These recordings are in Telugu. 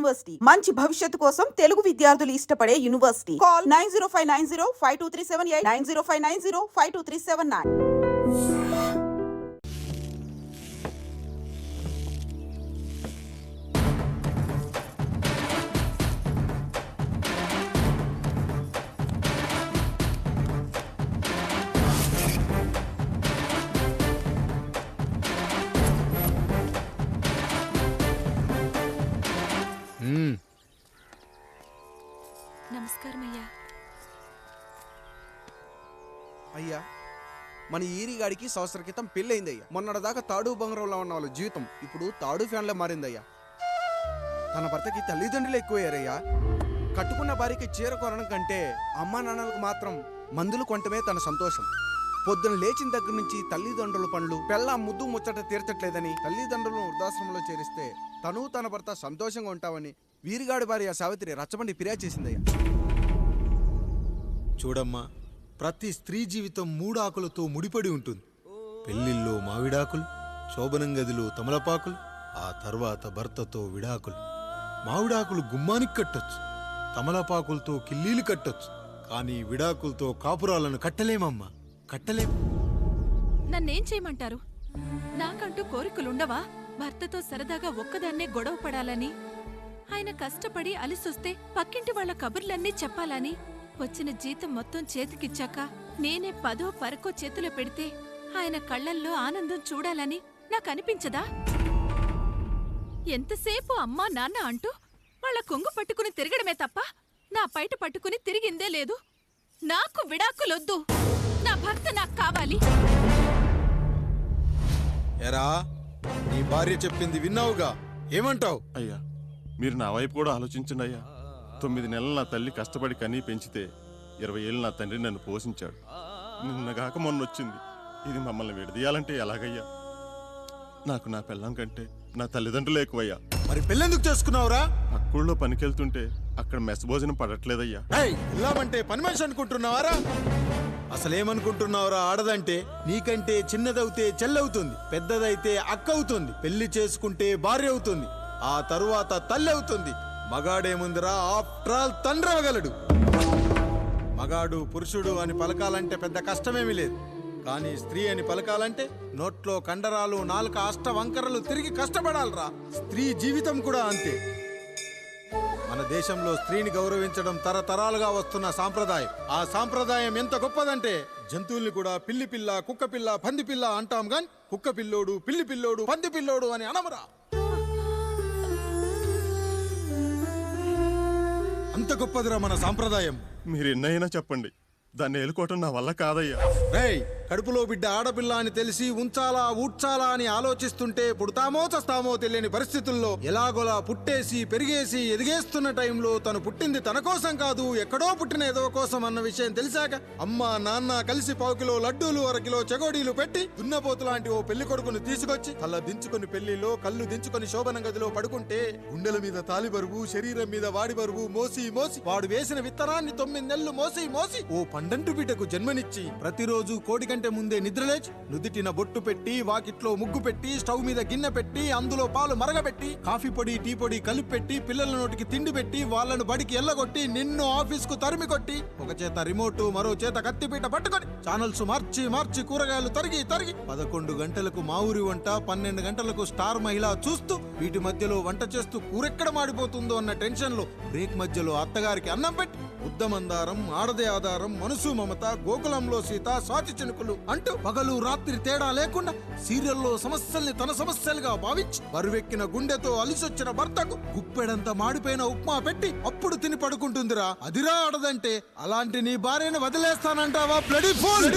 యూనివర్సిటీ మంచి భవిష్యత్తు కోసం తెలుగు విద్యార్థులు ఇష్టపడే యూనివర్సిటీ. కాల్ 9059052378 9059052379. నమస్కారం అయ్యా. అయ్యా, మన ఈరిగాడికి సంవత్సరం క్రితం పెళ్ళయిందయ్యా. మొన్నటిదాకా తాడు బంగారంలో ఉన్న వాళ్ళ జీవితం ఇప్పుడు తాడు ఫ్యాన్లో మారిందయ్యా. తన భర్తకి తల్లిదండ్రులు ఎక్కువయ్యారయ్యా. కట్టుకున్న భార్యకి చీర కొనడం కంటే అమ్మా నాన్నలకు మాత్రం మందులు కొనటమే తన సంతోషం. పొద్దున లేచిన దగ్గర నుంచి తల్లిదండ్రుల పనులు పెళ్ళ ముద్దు ముచ్చట తీర్చట్లేదని తల్లిదండ్రులను వృద్ధాశ్రమంలో చేరిస్తే తను తన భర్త సంతోషంగా ఉంటామని వీరిగాడి భార్య సావిత్రి రచ్చబండి ఫిర్యాదు చేసిందయ్యా. చూడమ్మా, ప్రతి స్త్రీ జీవితం 3 ఆకులతో ముడిపడి ఉంటుంది. పెళ్లిల్లో మావిడాకులు, శోభనం గదిలో తమలపాకులు, ఆ తర్వాత భర్తతో విడాకులు. మావిడాకులు గుమ్మానికి కట్టొచ్చు, తమలపాకులతో కిల్లీలు కట్టొచ్చు, కానీ విడాకులతో కాపురాలను కట్టలేమమ్మా, కట్టలేం. నన్నేం చేయమంటారు? నాకంటూ కోరికలుండవా? భర్తతో సరదాగా ఒక్కదాన్నే గొడవ పడాలని, ఆయన కష్టపడి అలిసొస్తే పక్కింటి వాళ్ల కబుర్లన్నీ చెప్పాలని, వచ్చిన జీతం మొత్తం చేతికిచ్చాక నేనే 10ో 12కో చేతిలో పెడితే ఆయన కళ్లల్లో ఆనందం చూడాలని నాకనిపించదా? ఎంతసేపు అమ్మా నాన్న అంటూ వాళ్ల కొంగు పట్టుకుని తిరగడమే తప్ప నా పైట పట్టుకుని తిరిగిందే లేదు. నాకు విడాకులొద్దు, నా భర్త నాకు కావాలి. ఎరా, నీ భార్య చెప్పింది విన్నావుగా, ఏమంటావు? అయ్యా, మీరు నా వైపు కూడా ఆలోచించండి అయ్యా. 9 నెలలు నా తల్లి కష్టపడి కనీ పెంచితే 20 ఏళ్ళు నా తండ్రి నన్ను పోషించాడు. నిన్నగాక మొన్న వచ్చింది. ఇది మమ్మల్ని విడదీయాలంటే ఎలాగయ్యా? నాకు నా పిల్లం కంటే నా తల్లిదండ్రులు ఎక్కువయ్యా. మరి పెళ్ళెందుకు చేసుకున్నావురా? అక్కుల్లో పనికెళ్తుంటే అక్కడ మెస్ భోజనం పడట్లేదయ్యా. ఇల్లామంటే పని మనిషి అనుకుంటున్నావారా? అసలేమనుకుంటున్నావురా? ఆడదంటే నీకంటే చిన్నదవుతే చెల్లవుతుంది, పెద్దదైతే అక్క అవుతుంది, పెళ్లి చేసుకుంటే భార్య అవుతుంది, ఆ తరువాత తల్లి అవుతుంది. మగాడేముందిరా, ఆఫ్టర్ ఆల్ తండ్రి అవగలడు. మగాడు పురుషుడు అని పలకాలంటే పెద్ద కష్టమేమీ లేదు, కానీ స్త్రీ అని పలకాలంటే నోట్లో కండరాలు, నాలుక అష్టవంకరలు తిరిగి కష్టపడాలరా. స్త్రీ జీవితం కూడా అంతే. మన దేశంలో స్త్రీని గౌరవించడం తరతరాలుగా వస్తున్న సాంప్రదాయం. ఆ సాంప్రదాయం ఎంత గొప్పదంటే జంతువుల్ని కూడా పిల్లి పిల్ల, కుక్క పిల్ల, పంది పిల్ల అంటాం గాని కుక్క పిల్లోడు, పిల్లి పిల్లోడు, పంది పిల్లోడు అని అనమురా. అంత గొప్పదిరా మన సాంప్రదాయం. మీరు ఎన్నైనా చెప్పండి, దాన్ని ఏలుకోవటం నా వల్ల కాదయ్యా. కడుపులో బిడ్డ ఆడపిల్ల అని తెలిసి ఉంచాలా ఊడ్చాలా అని ఆలోచిస్తుంటే పుడతామో చస్తామో తెలియని పరిస్థితుల్లో ఎలాగోలా పుట్టేసి పెరిగేసి ఎదిగేస్తున్న టైంలో తను పుట్టింది తన కోసం కాదు, ఎక్కడో పుట్టిన ఏదో కోసం అన్న విషయం తెలిసాక అమ్మ నాన్న కలిసి 1 కిలో లడ్డూలు, 1 కిలో చెగోడీలు పెట్టి దున్నపోతు లాంటి ఓ పెళ్లి కొడుకును తీసుకొచ్చి తల దించుకుని పెళ్లిలో కళ్ళు దించుకుని శోభన గదిలో పడుకుంటే గుండెల మీద తాలి బరువు, శరీరం మీద వాడి బరువు మోసి మోసి వాడు వేసిన విత్తనాన్ని 9 నెలలు మోసి మోసి ఓ పండంటు బిడ్డకు జన్మనిచ్చి ప్రతిరోజు కోడి కంటే ముందే నిద్రలేచి నుదిటిన బొట్టు పెట్టి, వాకిట్లో ముగ్గు పెట్టి, స్టవ్ మీద గిన్నె పెట్టి, అందులో పాలు మరగబెట్టి, కాఫీ పొడి టీ పొడి కలిపి పెట్టి, పిల్లల నోటికి తిండి పెట్టి, వాళ్ళను బడికి ఎల్లగొట్టి, నిన్ను ఆఫీస్కు తరిమి కొట్టి, ఒక చేత రిమోటు మరో చేత కత్తిపీట పట్టుకొని ఛానల్స్ మార్చి మార్చి కూరగాయలు తరిగి తరిగి 11 గంటలకు మా ఊరి వంట, 12 గంటలకు స్టార్ మహిళ చూస్తూ, వీటి మధ్యలో వంట చేస్తూ కూరెక్కడ మాడిపోతుందో అన్న టెన్షన్ లో బ్రేక్ మధ్యలో అత్తగారికి అన్నం పెట్టి ఉద్దమందారం, ఆడదే ఆధారం, మనసు మమత, గోకులంలో సీత, స్వాతి చినుకులు అంటూ పగలు రాత్రి తేడా లేకుండా సీరియల్లో సమస్యల్ని తన సమస్యలుగా భావించి బరువెక్కిన గుండెతో అలిసొచ్చిన భర్తకు గుప్పెడంత మాడిపోయిన ఉప్మా పెట్టి అప్పుడు తిని పడుకుంటుందిరా. అదిరా ఆడదంటే. అలాంటి నీ భార్యను వదిలేస్తానంటావా? Bloody fool!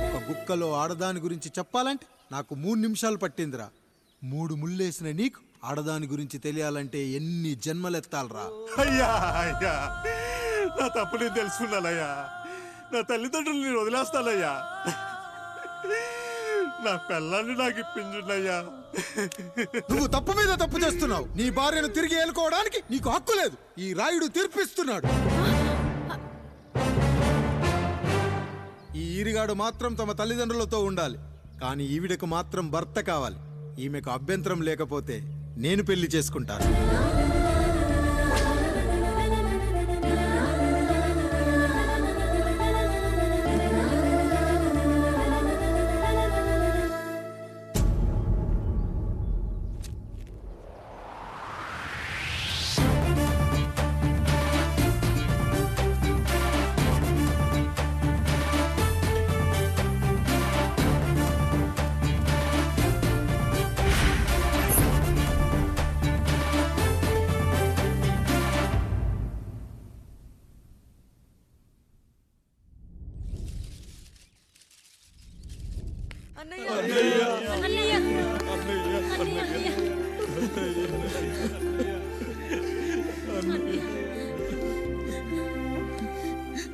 ఒక గుక్కలో ఆడదాని గురించి చెప్పాలంటే నాకు 3 నిమిషాలు పట్టిందిరా. 3 ముళ్ళేసిన నీకు ఆడదాని గురించి తెలియాలంటే ఎన్ని జన్మలెత్తాలరా? అయ్యా అయ్యా, నా తప్పు నేను తెలుసుకున్నానయ్యా. నా తల్లిదండ్రులు నేను వదిలేస్తానయ్యా. నా పిల్లల్ని నాకు ఇప్పించుండయ్యా. నువ్వు తప్పు మీద తప్పు చేస్తున్నావు. నీ భార్యను తిరిగి ఏలుకోవడానికి నీకు హక్కు లేదు. ఈ రాయుడు తీర్పిస్తున్నాడు. ఈ ఈరిగాడు మాత్రం తమ తల్లిదండ్రులతో ఉండాలి. కానీ ఈవిడకు మాత్రం భర్త కావాలి. ఈమెకు అభ్యంతరం లేకపోతే నేను పెళ్లి చేసుకుంటాను.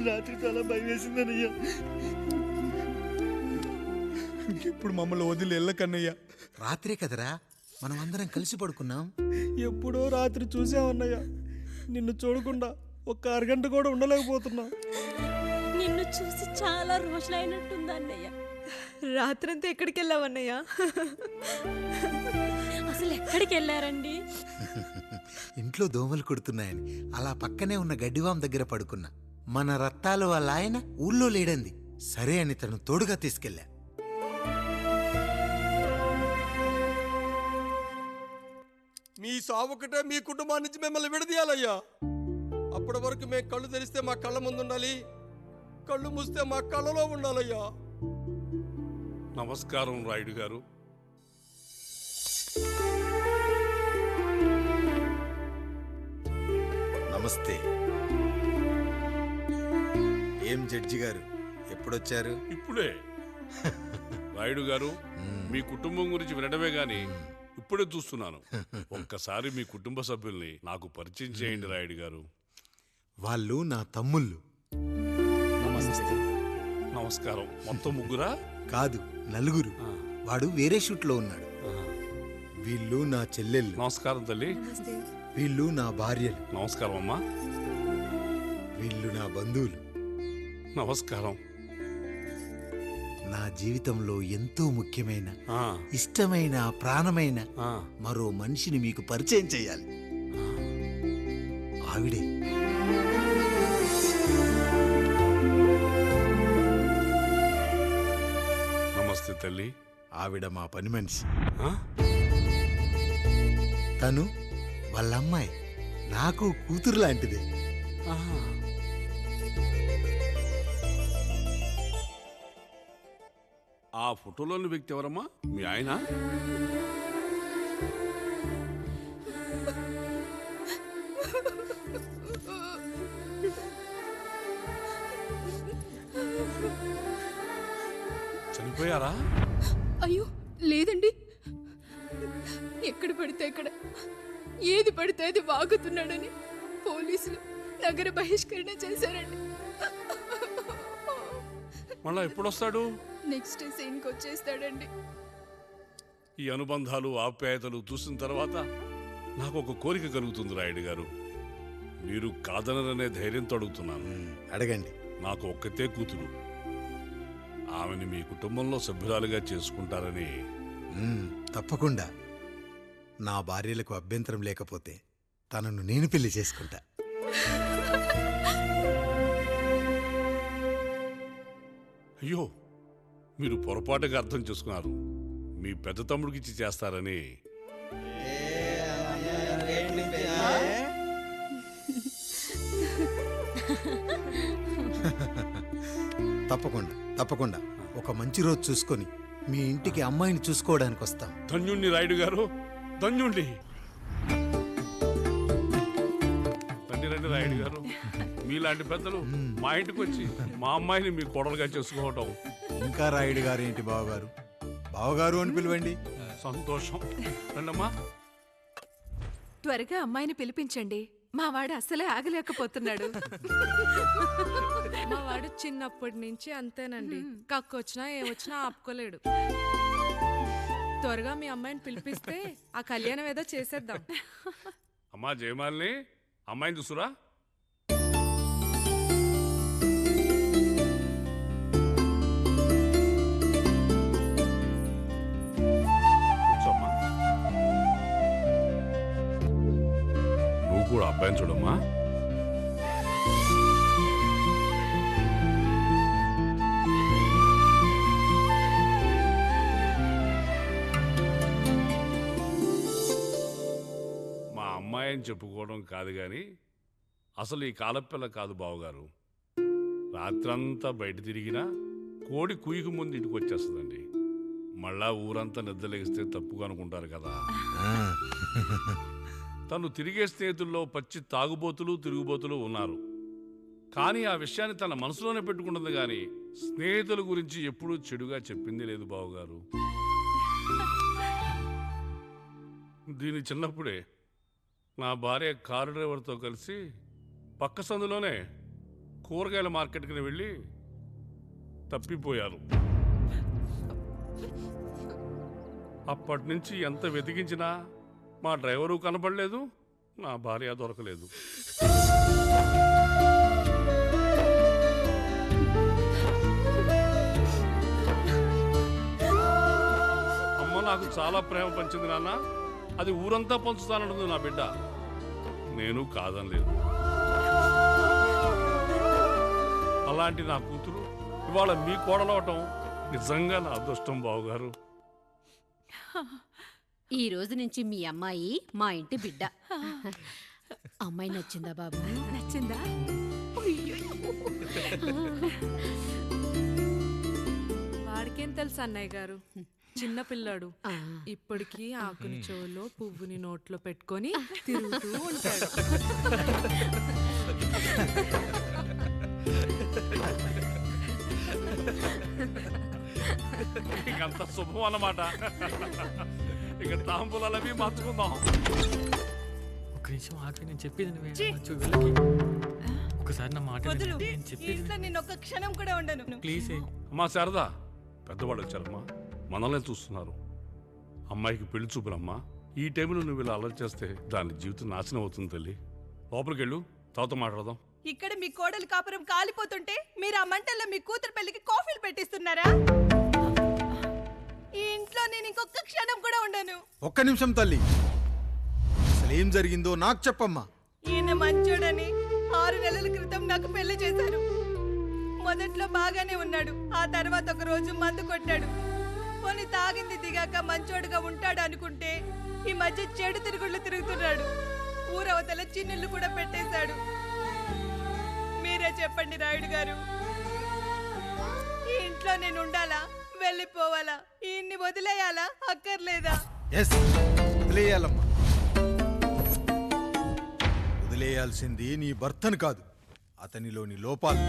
రాత్రి చాలా భయం వేసిందనయ్యా. ఇప్పుడు మమ్మల్ని వదిలి వెళ్ళకన్నయ్యా. రాత్రే కదరా మనం అందరం కలిసి పడుకున్నాం. ఎప్పుడో రాత్రి చూసామన్నయ్యా. నిన్ను చూడకుండా ఒక్క అరగంట కూడా ఉండలేకపోతున్నా. నిన్ను చూసి చాలా రోజులైనట్టుంది అన్నయ్య. రాత్రంతా ఎక్కడికి వెళ్ళావన్నయ్యా? అసలు ఎక్కడికి వెళ్ళారండి? ఇంట్లో దోమలు కుడుతున్నాయని అలా పక్కనే ఉన్న గడ్డివాం దగ్గర పడుకున్నా. మన రత్తాలు వాళ్ళ ఆయన ఊళ్ళో లేడంది. సరే అని తను తోడుగా తీసుకెళ్ళా. మీ సావుకటే మీ కుటుంబాన్ని నుంచి మిమ్మల్ని విడదీయాలయ్యా. అప్పటి వరకు మేము కళ్ళు తెరిస్తే మా కళ్ళ ముందు ఉండాలి, కళ్ళు మూస్తే మా కళ్ళలో ఉండాలయ్యా. నమస్కారం రాయుడు గారు. నమస్తే. ఏం జడ్జి గారు ఎప్పుడొచ్చారు? ఇప్పుడే. రాయుడు గారు, మీ కుటుంబం గురించి వినడమే గాని ఇప్పుడే చూస్తున్నాను. ఒక్కసారి మీ కుటుంబ సభ్యుల్ని నాకు పరిచయం చేయండి రాయుడు గారు. వాళ్ళు నా తమ్ముళ్ళు. నమస్కారం. మొత్తం ముగ్గురా? కాదు, నలుగురు. వాడు వేరే షూట్లో ఉన్నాడు. వీళ్ళు నా చెల్లెళ్ళు. నమస్కారం తల్లి. వీళ్ళు నా భార్యలు. నమస్కారం అమ్మా. వీళ్ళు నా బంధువులు. నమస్కారం. నా జీవితంలో ఎంతో ముఖ్యమైన, ఆ, ఇష్టమైన, ప్రాణమైన ఆ. మరో మనిషిని మీకు పరిచయం చేయాలి. ఆవిడే నమస్తే తల్లి. ఆవిడ మా పని మనిషి. ఆ? తను వాళ్ళ అమ్మాయి. నాకు కూతురు లాంటిదే. ఆహా. ఆ ఫోటోలోని వ్యక్తి ఎవరమ్మా? మీ ఆయన? చనిపోయారా? అయ్యో లేదండి. ఎక్కడ పడితే అక్కడ, ఏది పడితే అది వాగుతున్నాడని పోలీసులు నగర బహిష్కరణ చేశారండి. మళ్ళా ఎప్పుడొస్తాడు? నెక్స్ట్ సీన్కి వచ్చేస్తాడండి. ఈ అనుబంధాలు, ఆప్యాయతలు చూసిన తర్వాత నాకు ఒక కోరిక కలుగుతుంది రాయుడు గారు. మీరు కాదనరనే ధైర్యంతో అడుగుతున్నాను. అడగండి. నాకు ఒక్కతే కూతురు. ఆమెని మీ కుటుంబంలో సభ్యురాలుగా చేసుకుంటారని. తప్పకుండా. నా భార్యలకు అభ్యంతరం లేకపోతే తనను నేను పెళ్లి చేసుకుంటా. అయ్యో, మీరు పొరపాటుగా అర్థం చేసుకున్నారు. మీ పెద్ద తమ్ముడికి ఇచ్చి చేస్తారని. తప్పకుండా తప్పకుండా ఒక మంచి రోజు చూసుకొని మీ ఇంటికి అమ్మాయిని చూసుకోవడానికి వస్తాం. ధన్యుణ్ణి రాయుడు గారు, ధన్యుణ్ణి. రండి రండి రాయుడు గారు. మీలాంటి పెద్దలు మా ఇంటికి వచ్చి మా అమ్మాయిని మీ కోడలుగా చేసుకోవటం. ఇంకా రాయుడు గారు ఏంటి బావగారు? బావగారు అని పిలవండి. సంతోషం. రండమ్మా. త్వరగా అమ్మాయిని పిలిపించండి. మా వాడు అసలే ఆగలేకపోతున్నాడు. మా వాడు చిన్నప్పటి నుంచి అంతేనండి. కక్కొచ్చినా ఏమొచ్చినా ఆపుకోలేడు. త్వరగా మీ అమ్మాయిని పిలిపిస్తే ఆ కళ్యాణం ఏదో చేసేద్దాం. అమ్మా జయమాలిని, అమ్మాయిని చూసురా. అబ్బాయిని చూడమ్మా. మా అమ్మాయి అని చెప్పుకోవడం కాదు కానీ అసలు ఈ కాలపిల్ల కాదు బావగారు. రాత్రంతా బయట తిరిగినా కోడి కుయ్యకు ముందు ఇంటికి వచ్చేస్తుందండి. మళ్ళా ఊరంతా నిద్రలేగిస్తే తప్పుగా అనుకుంటారు కదా. తను తిరిగే స్నేహితుల్లో పచ్చి తాగుబోతులు తిరుగుబోతులు ఉన్నారు. కానీ ఆ విషయాన్ని తన మనసులోనే పెట్టుకుంటుంది కానీ స్నేహితుల గురించి ఎప్పుడూ చెడుగా చెప్పింది లేదు బావగారు. దీని చిన్నప్పుడే నా భార్య కారు డ్రైవర్తో కలిసి పక్క సందులోనే కూరగాయల మార్కెట్కి వెళ్ళి తప్పిపోయారు. అప్పటి నుంచి ఎంత వెతికించినా మా డ్రైవరు కనపడలేదు, నా భార్య దొరకలేదు. అమ్మ నాకు చాలా ప్రేమ పంచింది నాన్న, అది ఊరంతా పంచుతానంటుంది నా బిడ్డ. నేను కాదనలేదు. అలాంటి నా కూతురు ఇవాళ మీ కోడలవటం నిజంగా నా అదృష్టం బావగారు. ఈ రోజు నుంచి మీ అమ్మాయి మా ఇంటి బిడ్డ. అమ్మాయి నచ్చిందా బాబు? నచ్చిందా? వాడికేం తెలుసు అన్నయ్య గారు, చిన్న పిల్లాడు. ఇప్పటికీ ఆకుని చెవులో పువ్వుని నోట్లో పెట్టుకొని తిరుగుతూ ఉంటాడు. ఇకంత శుభం అన్నమాట. ఇక తాంబూలవి మార్చుకుందాం. ఒక నిమిషం ఆగి, నేను చెప్పేది ఒకసారి నా మాట క్షణం కూడా ఉండను. ప్లీజ్. అమ్మా శారదా, పెద్దవాళ్ళు వచ్చారమ్మా, మనల్ని చూస్తున్నారు. అమ్మాయికి పెళ్లి చూపులమ్మా. ఈ టైంలో నువ్వు ఇలా అలర్ట్ చేస్తే దాని జీవితం నాశనం అవుతుంది తల్లి. లోపలికి వెళ్ళు, తర్వాత మాట్లాడదాం. ఇక్కడ మీ కోడలు కాపురం కాలిపోతుంటే మీరు ఆ మంటల్లో మీ కూతురు పెళ్లికి కాఫీలు పెట్టిస్తున్నారా? ఈ ఇంట్లో నేను ఇంకొక క్షణం కూడా ఉండను. ఒక్క నిమిషం తల్లి, అసలేం జరిగిందో నాకు చెప్పమ్మా. ఈయన మంచోడని 6 నెలల క్రితం నాకు పెళ్లి చేశారు. మొదట్లో బాగానే ఉన్నాడు, ఆ తర్వాత ఒక రోజు మందు కొట్టాడు. పోనీ తాగింది దిగాక మంచోడుగా ఉంటాడు అనుకుంటే ఈ మధ్య చెడు తిరుగుళ్ళు తిరుగుతున్నాడు. ఊరవతల చిన్నిళ్ళు కూడా పెట్టేశాడు. మీరే చెప్పండి రాయుడు గారు, ఈ ఇంట్లో నేను ఉండాలా, వెళ్ళిపోవాలా, ఈయన్ని వదిలేయాలా, అక్కర్లేదా? వదిలేయాలమ్మా. వదిలేయాల్సింది నీ భర్తను కాదు, అతనిలోని లోపాలు.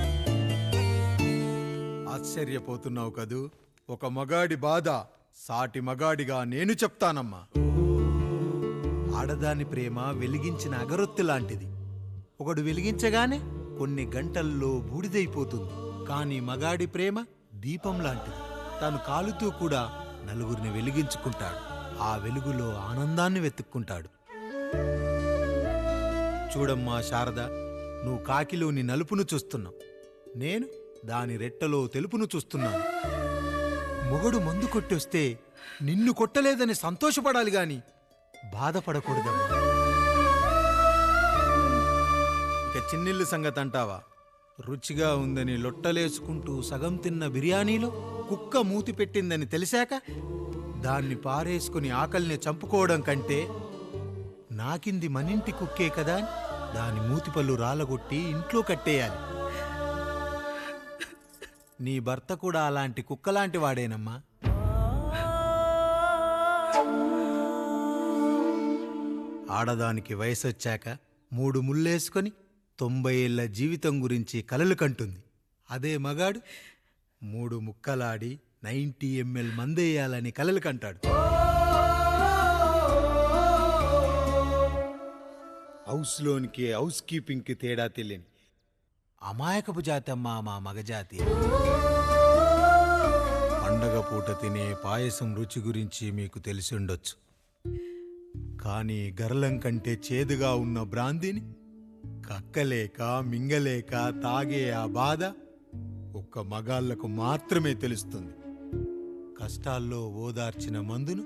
ఆశ్చర్యపోతున్నావు కదూ? ఒక మగాడి బాధ సాటి మగాడిగా నేను చెప్తానమ్మా. ఆడదాని ప్రేమ వెలిగించిన అగరొత్తి లాంటిది. ఒకడు వెలిగించగానే కొన్ని గంటల్లో బూడిదైపోతుంది. కానీ మగాడి ప్రేమ దీపం లాంటిది. తాను కాలుతూ కూడా నలుగురిని వెలిగించుకుంటాడు. ఆ వెలుగులో ఆనందాన్ని వెతుక్కుంటాడు. చూడమ్మా శారద, నువ్వు కాకిలోని నలుపును చూస్తున్నావు, నేను దాని రెట్టలో తెలుపును చూస్తున్నాను. మొగడు మందు కొట్టొస్తే నిన్ను కొట్టలేదని సంతోషపడాలి గాని బాధపడకూడదమ్మా. ఇక చిన్నిల్లు సంగతి అంటావా? రుచిగా ఉందని లొట్టలేసుకుంటూ సగం తిన్న బిర్యానీలో కుక్క మూతి పెట్టిందని తెలిసాక దాన్ని పారేసుకుని ఆకలిని చంపుకోవడం కంటే నాకింది మనింటి కుక్కే కదా దాని మూతిపళ్ళు రాలగొట్టి ఇంట్లో కట్టేయాలి. నీ భర్త కూడా అలాంటి కుక్కలాంటి వాడేనమ్మా. ఆడదానికి వయసొచ్చాక 3 ముళ్ళేసుకొని 90 ఏళ్ల జీవితం గురించి కలలు కంటుంది. అదే మగాడు 3 ముక్కలాడి 90 ml మందేయాలని కలలు కంటాడు. హౌస్లోనికి హౌస్ కీపింగ్కి తేడా తెలియని అమాయకపు జాతి అమ్మా మా మగజాతి. పండగ పూట తినే పాయసం రుచి గురించి మీకు తెలిసి ఉండొచ్చు. కానీ గర్లం కంటే చేదుగా ఉన్న బ్రాందీని కక్కలేక మింగలేక తాగే ఆ బాధ ఒక్క మగాళ్లకు మాత్రమే తెలుస్తుంది. కష్టాల్లో ఓదార్చిన మందును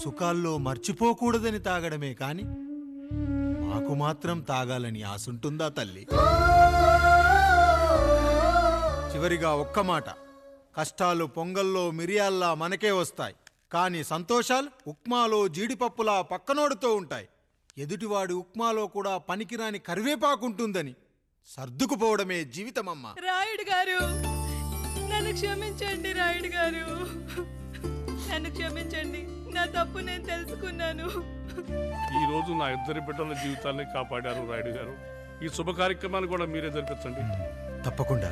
సుఖాల్లో మర్చిపోకూడదని తాగడమే కాని నాకు మాత్రం తాగాలని ఆశుంటుందా తల్లి? చివరిగా ఒక్క మాట, కష్టాలు పొంగల్లో మిరియాల్లా మనకే వస్తాయి, కానీ సంతోషాలు ఉప్మాలో జీడిపప్పులా పక్కనోడుతో ఉంటాయి. ఎదుటివాడి ఉప్మాలో కూడా పనికిరాని కరివేపాకుంటుందని సర్దుకుపోవడమే జీవితమమ్మా. రాయుడు గారు, నన్ను క్షమించండి. రాయుడు గారు, నన్ను క్షమించండి. నా తప్పు నేను తెలుసుకున్నాను. ఈ రోజు నా ఇద్దరి బిడ్డల జీవితాన్ని కాపాడారు రాయుడు గారు. ఈ శుభ కార్యక్రమాన్ని కూడా మీరే జరిపించండి. తప్పకుండా.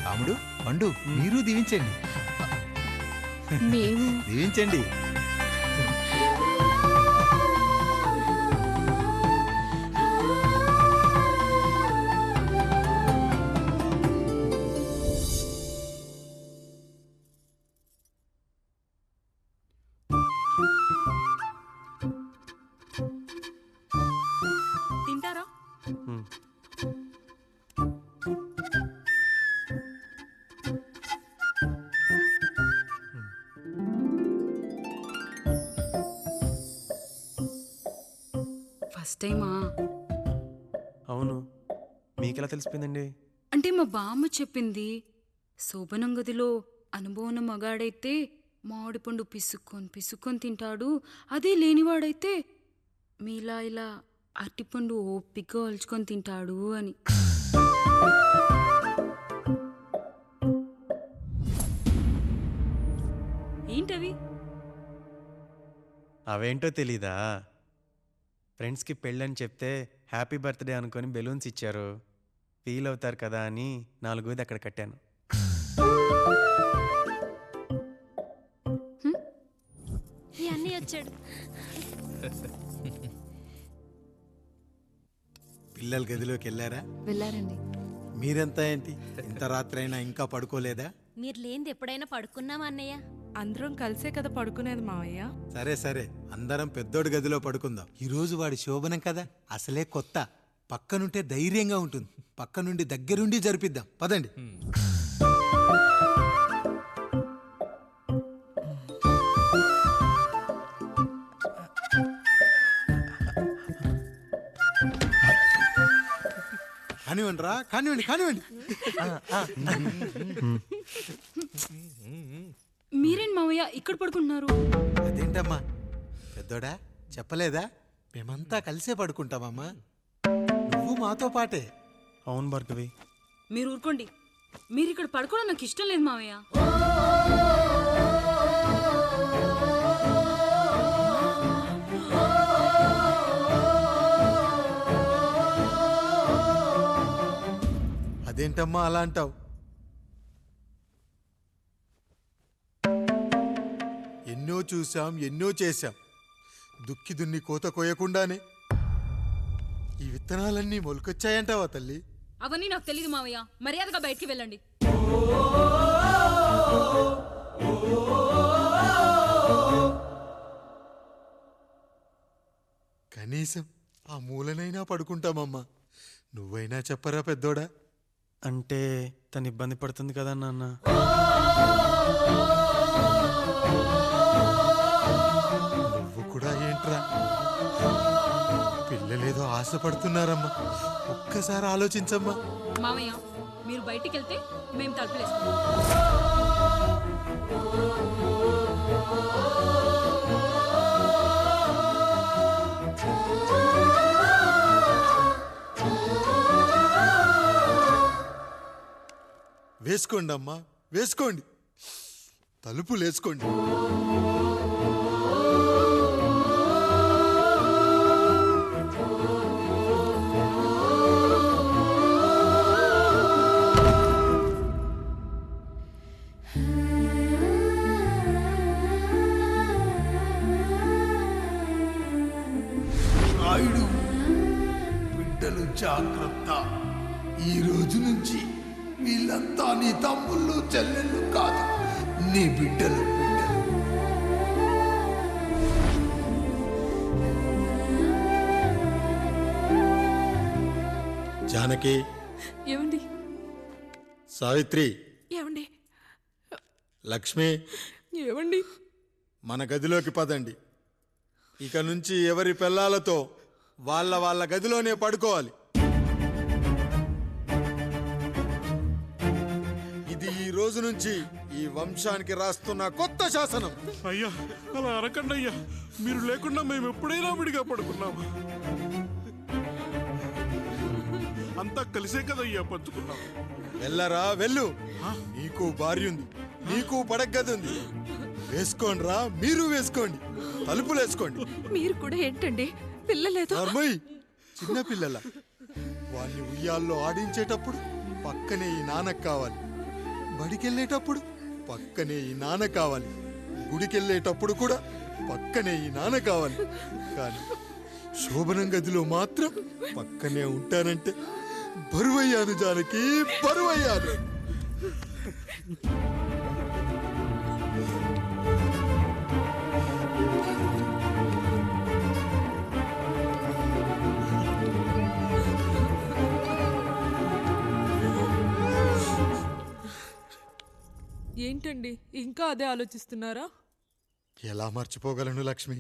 రాముడు, పండు, మీరు దీవించండి. మేము దీవించండి. తింటారా? ఫస్ట్ టైమా? అవును, మీకెలా తెలిసిపోయిందండి? అంటే మా బామ్మ చెప్పింది. శోభనం గదిలో అనుభవం మగాడైతే మామిడిపండు పిసుక్కొని తింటాడు, అదే లేనివాడైతే మీలా ఇలా అరటిపండు ఓపిగ్గా ఒలుచుకొని తింటాడు అని. ఏంటవి? అవేంటో తెలీదా? ఫ్రెండ్స్కి పెళ్ళని చెప్తే హ్యాపీ బర్త్డే అనుకొని బెలూన్స్ ఇచ్చారు, ఫీల్ అవుతారు కదా అని 4 అక్కడ కట్టాను. అన్నీ వచ్చాడు. పిల్లల గదిలోకి వెళ్ళారా? వెళ్ళారండి. మీరెంత ఏంటి ఇంత రాత్రైనా ఇంకా పడుకోలేదా? మీరు లేనిది ఎప్పుడైనా పడుకున్నామా అన్నయ్య? అందరం కలిసే కదా పడుకునేది మావయ్య. సరే సరే, అందరం పెద్దోడి గదిలో పడుకుందాం. ఈ రోజు వాడి శోభనం కదా, అసలే కొత్త. పక్కనుంటే ధైర్యంగా ఉంటుంది, పక్క నుండి దగ్గరుండి జరిపిద్దాం. పదండి. కానివ్వండి రా, కానివ్వండి కానివ్వండి. మీరేం మావయ్య ఇక్కడ పడుకుంటున్నారు? అదేంటమ్మా పెద్దోడా, చెప్పలేదా? మేమంతా కలిసే పడుకుంటామమ్మా, నువ్వు మాతో పాటే. అవును భార్గవి. మీరు ఊరుకోండి. మీరు ఇక్కడ పడుకోవడం నాకు ఇష్టం లేదు మావయ్య. అదేంటమ్మా అలా అంటావు? ఎన్నో చూశాం, ఎన్నో చేశాం. దుక్కి దున్ని కోత కోయకుండానే ఈ విత్తనాలన్నీ మొలకొచ్చాయంటావా తల్లి? అవన్నీ నాకు తెలీదు మావయ్య, మర్యాదగా బయటికి వెళ్ళండి. కనీసం ఆ మూలనైనా పడుకుంటామమ్మా. నువ్వైనా చెప్పరా పెద్దోడా? అంటే తను ఇబ్బంది పడుతుంది కదా నాన్న. నువ్వు కూడా ఏంట్రా, పిల్లలేదో ఆశపడుతున్నారమ్మా. ఒక్కసారి ఆలోచించమ్మా. మావయ్య, మీరు బయటికి వెళ్తే మేము తలుపులేసుకుంటాం. వేసుకోండి అమ్మా, వేసుకోండి, తలుపులు వేసుకోండి. రాయుడు, బిడ్డలు జాగ్రత్త. ఈ రోజు నుంచి వీళ్ళంతా నీ తమ్ముళ్ళు చెల్లెళ్ళు కాదు, నీ బిడ్డలు. జానకి, ఏమండి సావిత్రి, ఏమండి లక్ష్మి, ఏమండి మన గదిలోకి పదండి. ఇక నుంచి ఎవరి పిల్లలతో వాళ్ళ గదిలోనే పడుకోవాలి. ఇది ఈ రోజు నుంచి ఈ వంశానికి రాస్తున్న కొత్త శాసనం. అయ్యా అలా అనకండి అయ్యా, మీరు లేకుండా మేము ఎప్పుడైనా విడిగా పడుకున్నాము. అంతా కలిసే కదయ్యా పంచుకున్నాం. వెళ్ళరా వెళ్ళు, నీకు భార్య ఉంది, నీకు పడగది ఉంది. వేసుకోండిరా, మీరు వేసుకోండి, తలుపులు వేసుకోండి. మీరు కూడా ఏంటండి పిల్లలేదు? నార్మల్ చిన్న పిల్లల వాళ్ళని ఉయ్యాల్లో ఆడించేటప్పుడు పక్కనే ఈ నాన్న కావాలి, బడికెళ్ళేటప్పుడు పక్కనే ఈ నాన్న కావాలి, గుడికెళ్ళేటప్పుడు కూడా పక్కనే ఈ నాన్న కావాలి. కానీ శోభనం గదిలో మాత్రం పక్కనే ఉంటానంటే బరువయ్యాను జానకి, బరువయ్యాను. ఏంటండి ఇంకా అదే ఆలోచిస్తున్నారా? ఎలా మర్చిపోగలను లక్ష్మి?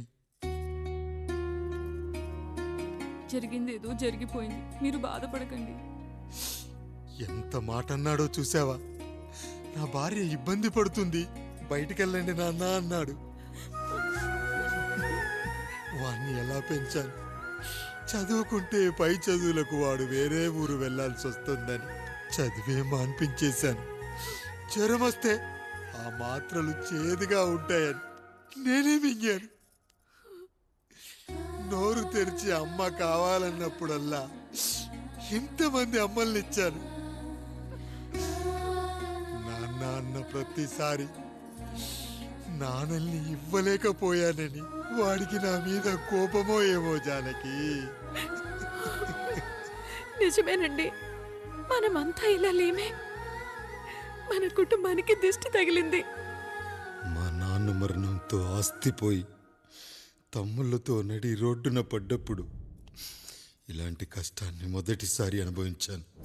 జరిగింది ఏదో జరిగిపోయింది, మీరు బాధపడకండి. ఎంత మాట అన్నాడో చూసావా? నా భార్య ఇబ్బంది పడుతుంది, బయటికెళ్ళండి నాన్న అన్నాడు. వాణ్ణి ఎలా పెంచాను? చదువుకుంటే పై చదువులకు వాడు వేరే ఊరు వెళ్లాల్సి వస్తుందని చదివే మాన్పించేశాను. జ్వరం వస్తే ఆ మాత్రలు చేదుగా ఉంటాయని నేనే మింగాను. నోరు తెరిచి అమ్మ కావాలన్నప్పుడల్లా ఎంతమంది అమ్మల్ని ఇచ్చాను. నాన్న అన్న ప్రతిసారి నాన్నల్ని ఇవ్వలేకపోయానని వాడికి నా మీద కోపమో ఏమో జానకి. నిజమేనండి, మనమంతా ఇలా లేమే. మన కుటుంబానికి దిష్టి తగిలింది. మా నాన్న మరణంతో ఆస్తిపోయి తమ్ముళ్ళతో నడి రోడ్డున పడ్డప్పుడు ఇలాంటి కష్టాన్ని మొదటిసారి అనుభవించాను.